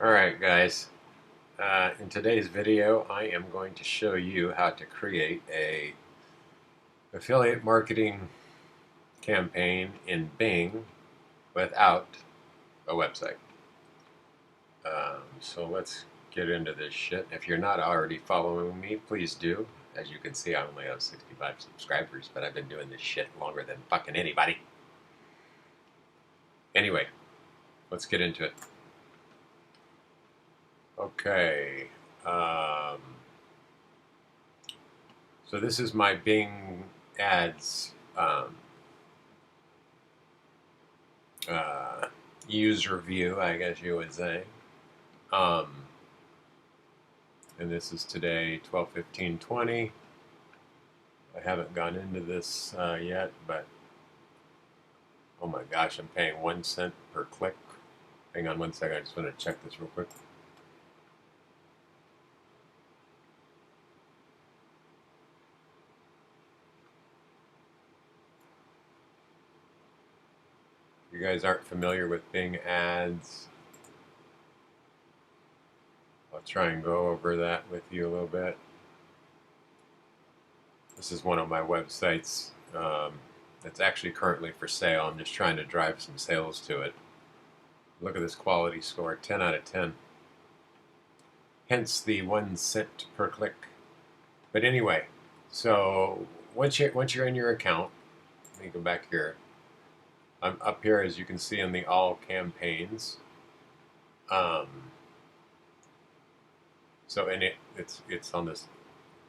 Alright guys, in today's video I am going to show you how to create a affiliate marketing campaign in Bing without a website. So let's get into this shit. If you're not already following me, please do. As you can see, I only have 65 subscribers, but I've been doing this shit longer than fucking anybody. Anyway, let's get into it. Okay. So this is my Bing ads user view, I guess you would say. And this is today, 12/15/20. I haven't gone into this yet, but oh my gosh, I'm paying 1 cent per click. Hang on one second, I just want to check this real quick. If you guys aren't familiar with Bing ads, I'll try and go over that with you a little bit. This is one of my websites that's actually currently for sale. I'm just trying to drive some sales to it. Look at this quality score, 10 out of 10. Hence the 1 cent per click. But anyway, so once you're in your account, let me go back here. I'm up here, as you can see, in the all campaigns. So it's on this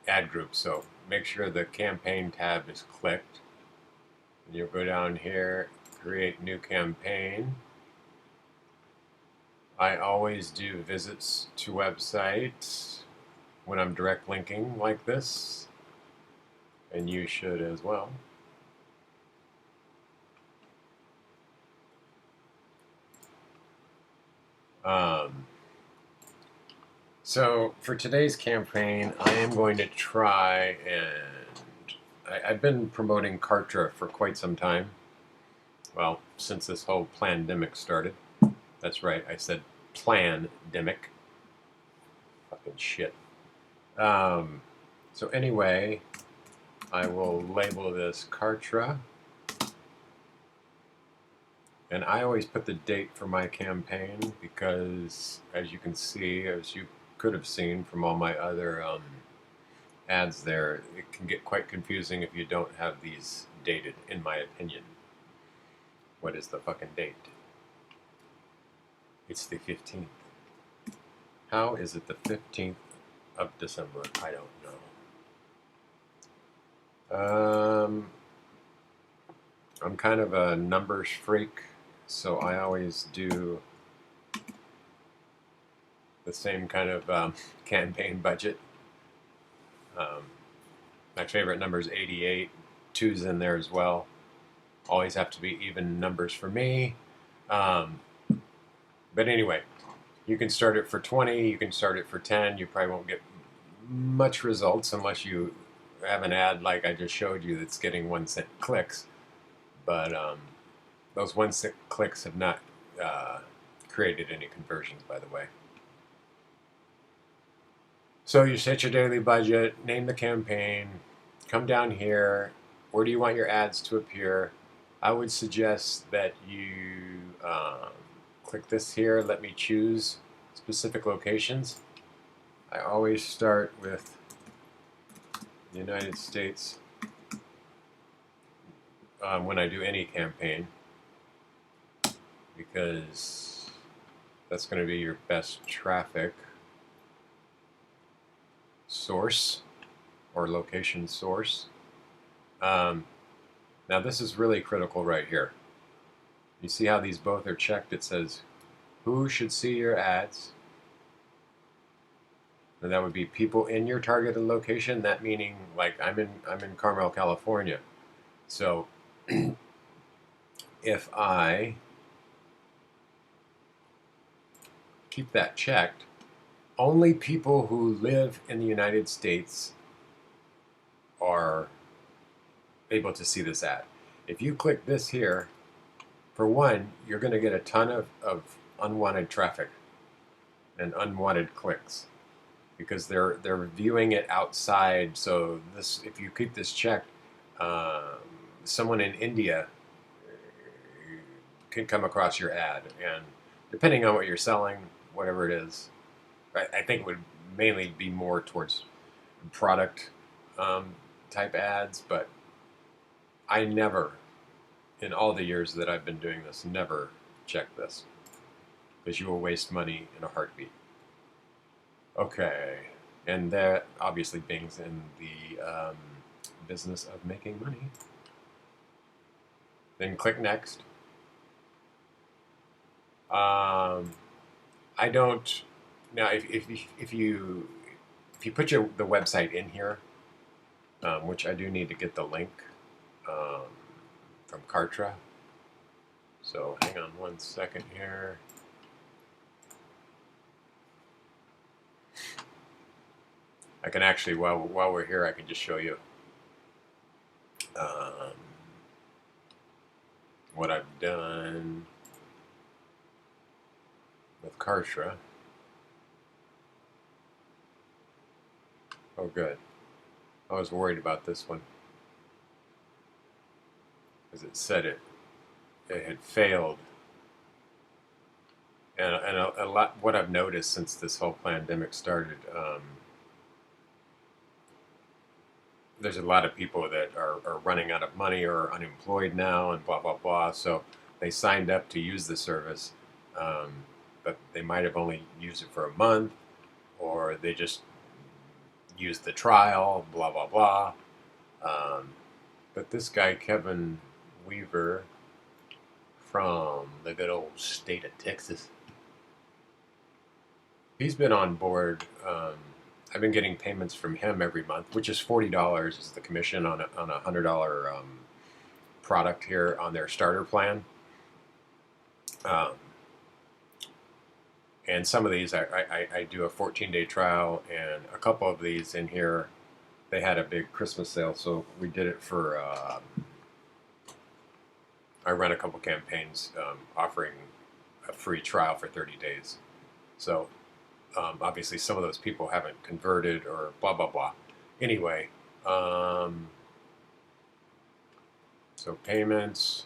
ad group. So make sure the campaign tab is clicked. And you'll go down here, create new campaign. I always do visits to websites when I'm direct linking like this, and you should as well. So for today's campaign, I am going to try and I've been promoting Kartra for quite some time. Well, since this whole pandemic started. That's right, I said plandemic. Fucking shit. So anyway, I will label this Kartra. And I always put the date for my campaign because, as you can see, as you could have seen from all my other ads there, it can get quite confusing if you don't have these dated, in my opinion. What is the fucking date? It's the 15th. How is it the 15th of December? I don't know. I'm kind of a numbers freak, so I always do the same kind of campaign budget. My favorite number is 88. 2's in there as well. Always have to be even numbers for me. But anyway, you can start it for 20, you can start it for 10. You probably won't get much results unless you have an ad like I just showed you that's getting 1 cent clicks. But those 1 cent clicks have not created any conversions, by the way. So you set your daily budget, name the campaign, come down here. Where do you want your ads to appear? I would suggest that you click this here, let me choose specific locations. I always start with the United States when I do any campaign, because that's going to be your best traffic source or location source. Now this is really critical right here. You see how these both are checked? It says who should see your ads, and that would be people in your targeted location. That meaning, like, I'm in Carmel, California. So if I keep that checked, only people who live in the United States are able to see this ad. If you click this here, for one, you're going to get a ton of unwanted traffic. and unwanted clicks, because they're viewing it outside. So this, if you keep this checked, um, someone in India can come across your ad, and depending on what you're selling, whatever it is, I think it would mainly be more towards product um, type ads. But I never, in all the years that I've been doing this, never check this, because you will waste money in a heartbeat. Okay, and that obviously Bing's in the business of making money. Then click next. I don't now. If you put the website in here, which I do need to get the link um, from Kartra. So hang on 1 second here. I can actually, while we're here, I can just show you what I've done with Kartra. Oh, good. I was worried about this one, because it said it had failed. And a lot, what I've noticed since this whole pandemic started, there's a lot of people that are running out of money or unemployed now and blah, blah, blah. So they signed up to use the service, but they might have only used it for a month, or they just used the trial, blah, blah, blah. But this guy, Kevin Weaver, from the good old state of Texas, he's been on board. I've been getting payments from him every month, which is $40 is the commission on a $100 product here on their starter plan. And some of these I do a 14-day trial, and a couple of these in here, they had a big Christmas sale, so we did it for. I ran a couple campaigns offering a free trial for 30 days. So obviously some of those people haven't converted or blah, blah, blah. Anyway, so payments.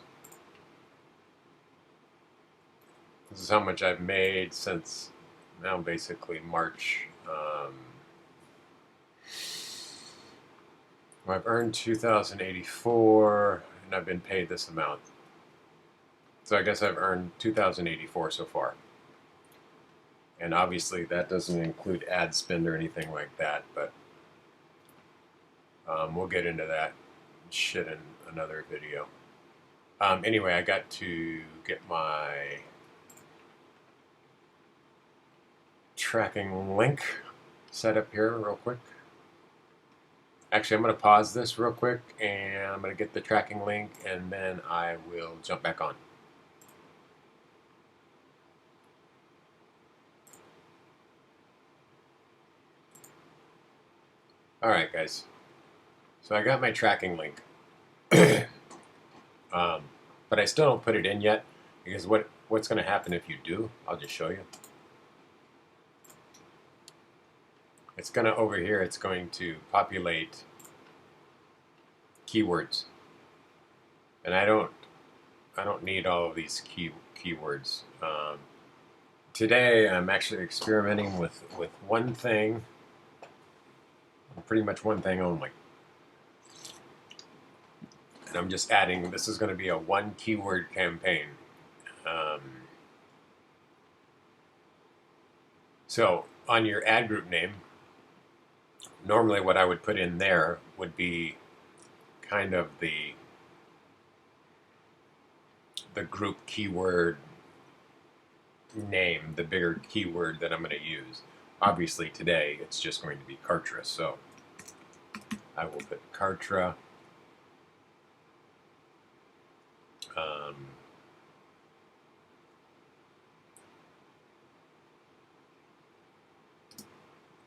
This is how much I've made since now basically March. I've earned $2,084, and I've been paid this amount. So I guess I've earned $2,084 so far. And obviously that doesn't include ad spend or anything like that, but we'll get into that shit in another video. Anyway, I got to get my tracking link set up here real quick. Actually, I'm going to pause this real quick, and I'm going to get the tracking link, and then I will jump back on. Alright guys, so I got my tracking link, but I still don't put it in yet, because what's going to happen if you do, I'll just show you. It's going to, over here, it's going to populate keywords, and I don't need all of these keywords. Today I'm actually experimenting with one thing. Pretty much one thing only. And I'm just adding, this is going to be a one keyword campaign. So on your ad group name, normally what I would put in there would be kind of the group keyword name, the bigger keyword that I'm going to use. Obviously today it's just going to be Kartra, so I will put Kartra.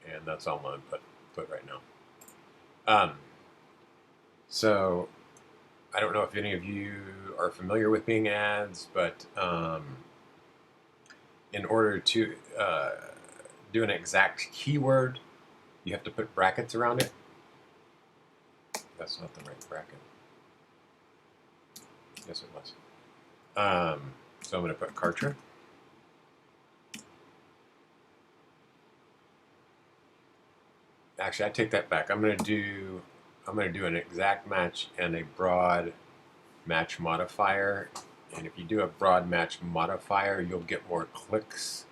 And that's all I'm going to put right now. So I don't know if any of you are familiar with Bing ads, but in order to do an exact keyword, you have to put brackets around it. That's not the right bracket. Yes, it was. So I'm going to put Kartra. Actually, I take that back. I'm going to do an exact match and a broad match modifier. And if you do a broad match modifier, you'll get more clicks.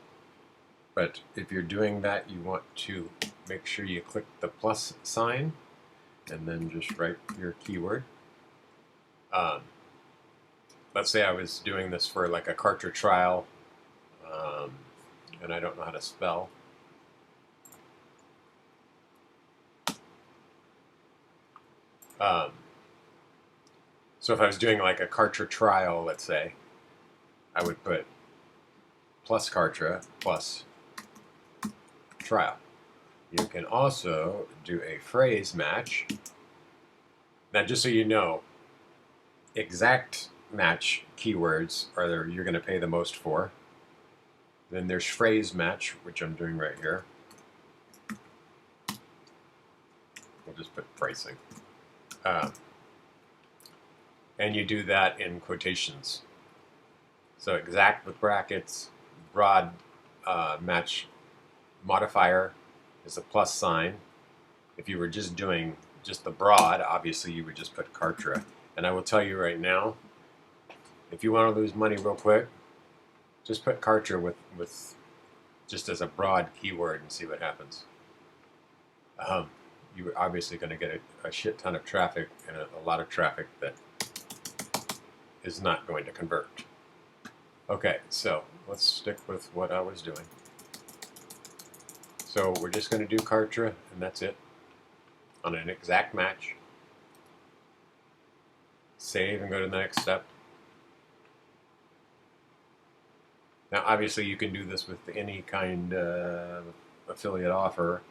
But if you're doing that, you want to make sure you click the plus sign and then just write your keyword. Let's say I was doing this for like a Kartra trial, and I don't know how to spell. So if I was doing like a Kartra trial, let's say, I would put plus Kartra plus trial. You can also do a phrase match. Now, just so you know, exact match keywords are you're going to pay the most for. Then there's phrase match, which I'm doing right here. We'll just put pricing. And you do that in quotations. So exact with brackets, broad match modifier is a plus sign. If you were just doing just the broad, obviously you would just put Kartra. And I will tell you right now, if you want to lose money real quick, just put Kartra with just as a broad keyword and see what happens. You're obviously going to get a shit ton of traffic and a lot of traffic that is not going to convert. Okay, so let's stick with what I was doing. So we're just going to do Kartra, and that's it, on an exact match. Save and go to the next step. Now, obviously, you can do this with any kind of affiliate offer.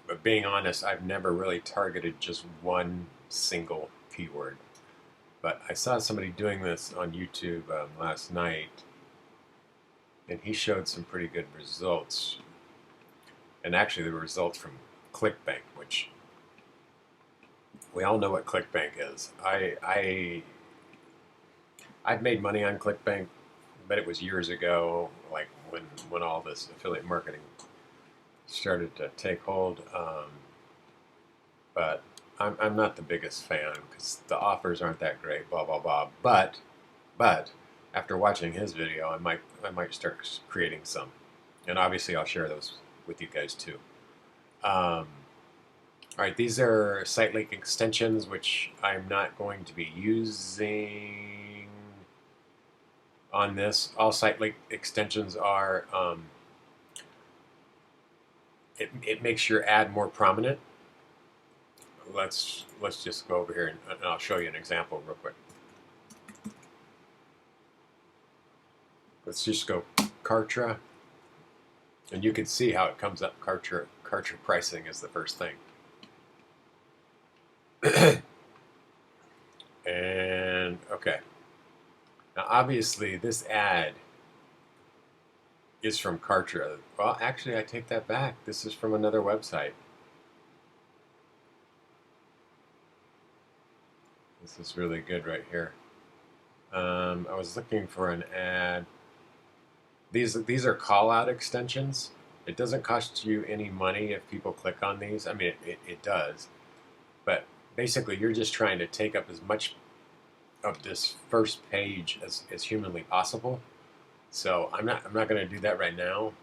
But being honest, I've never really targeted just one single keyword. But I saw somebody doing this on YouTube last night, and he showed some pretty good results. And actually, the results from ClickBank, which we all know what ClickBank is. I've made money on ClickBank, but it was years ago, like when all this affiliate marketing started to take hold. But I'm not the biggest fan because the offers aren't that great. Blah blah blah. But after watching his video, I might start creating some, and obviously I'll share those with you guys too. All right, these are site link extensions, which I'm not going to be using on this. All site link extensions are, it makes your ad more prominent. Let's just go over here and I'll show you an example real quick. Let's just go Kartra, and you can see how it comes up. Kartra pricing is the first thing. And okay, now obviously this ad is from Kartra. Well, actually, I take that back. This is from another website. This is really good right here. I was looking for an ad. These are call-out extensions. It doesn't cost you any money if people click on these. I mean, it does. But basically, you're just trying to take up as much of this first page as humanly possible. So I'm not going to do that right now.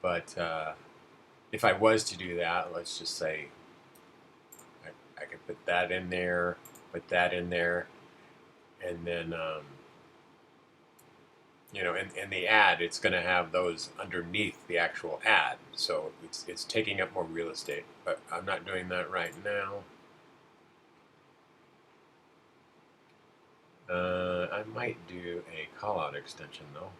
But if I was to do that, let's just say I could put that in there, and then you know, in the ad, it's going to have those underneath the actual ad. So it's taking up more real estate. But I'm not doing that right now. I might do a call-out extension, though.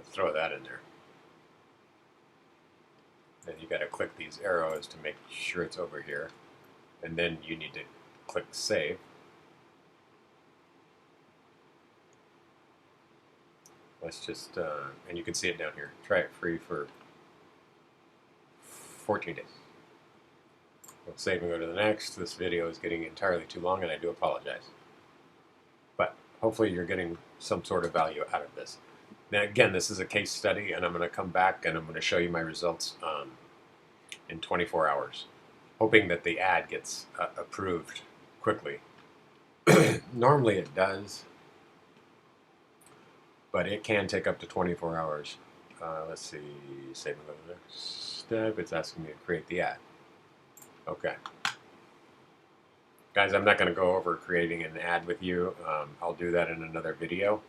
Let's throw that in there. Then you got to click these arrows to make sure it's over here. And then you need to click save. Let's just, and you can see it down here. Try it free for 14 days. We'll save and go to the next. This video is getting entirely too long, and I do apologize. But hopefully you're getting some sort of value out of this. Now, again, this is a case study, and I'm going to come back and I'm going to show you my results in 24 hours, hoping that the ad gets approved quickly. Normally it does, but it can take up to 24 hours. Let's see, save and go to the next step. It's asking me to create the ad. Okay. Guys, I'm not going to go over creating an ad with you. I'll do that in another video.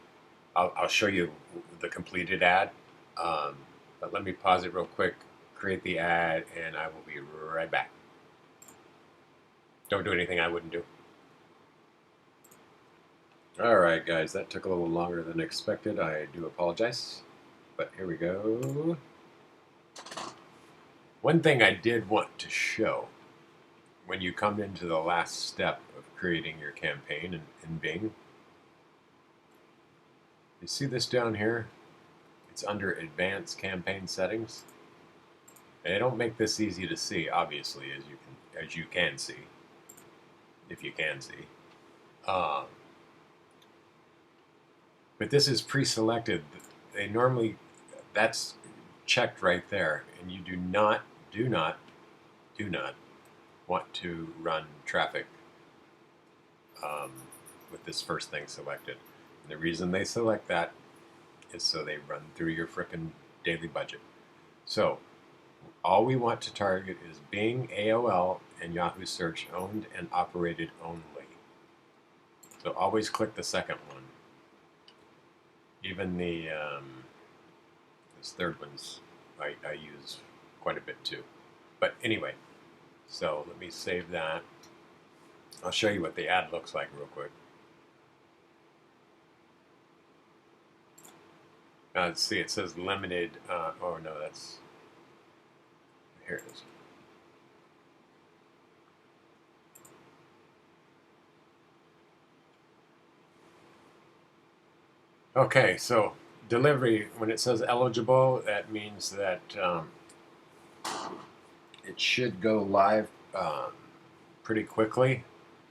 I'll show you the completed ad. But let me pause it real quick, create the ad, and I will be right back. Don't do anything I wouldn't do. Alright guys, that took a little longer than expected. I do apologize. But here we go. One thing I did want to show when you come into the last step of creating your campaign in Bing, you see this down here? It's under Advanced Campaign Settings. And they don't make this easy to see, obviously, as you can see, if you can see. But this is pre-selected. They normally, that's checked right there, and you do not want to run traffic with this first thing selected. And the reason they select that is so they run through your frickin' daily budget. So all we want to target is Bing, AOL, and Yahoo Search owned and operated only. So always click the second one. Even the this third one's I use quite a bit too. But anyway, so let me save that. I'll show you what the ad looks like real quick. Let's see, it says limited. Oh no, that's, here it is. Okay, so delivery, when it says eligible, that means that it should go live pretty quickly.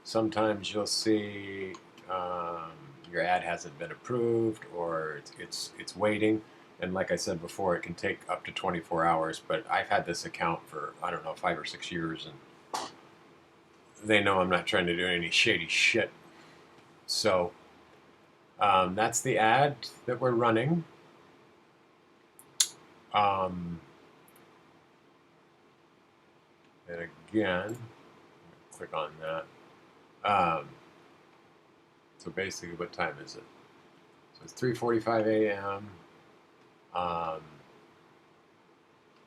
Sometimes you'll see your ad hasn't been approved, or it's waiting. And like I said before, it can take up to 24 hours. But I've had this account for, I don't know, 5 or 6 years, and they know I'm not trying to do any shady shit. So that's the ad that we're running. And again, click on that. So basically, what time is it? So it's 3:45 a.m.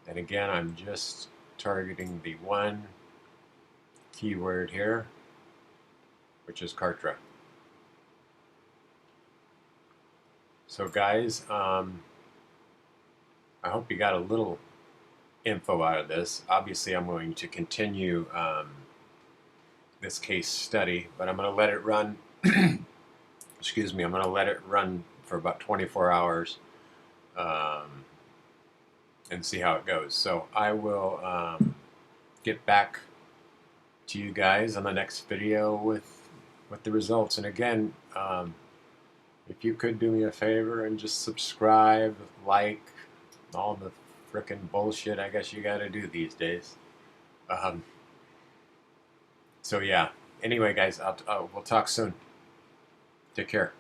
And again, I'm just targeting the one keyword here, which is Kartra. So guys, I hope you got a little info out of this. Obviously, I'm going to continue this case study, but I'm going to let it run. Excuse me, I'm going to let it run for about 24 hours and see how it goes. So I will get back to you guys on the next video with the results. And again, if you could do me a favor and just subscribe, like, all the frickin' bullshit I guess you gotta do these days. So yeah, anyway guys, we'll talk soon. Take care.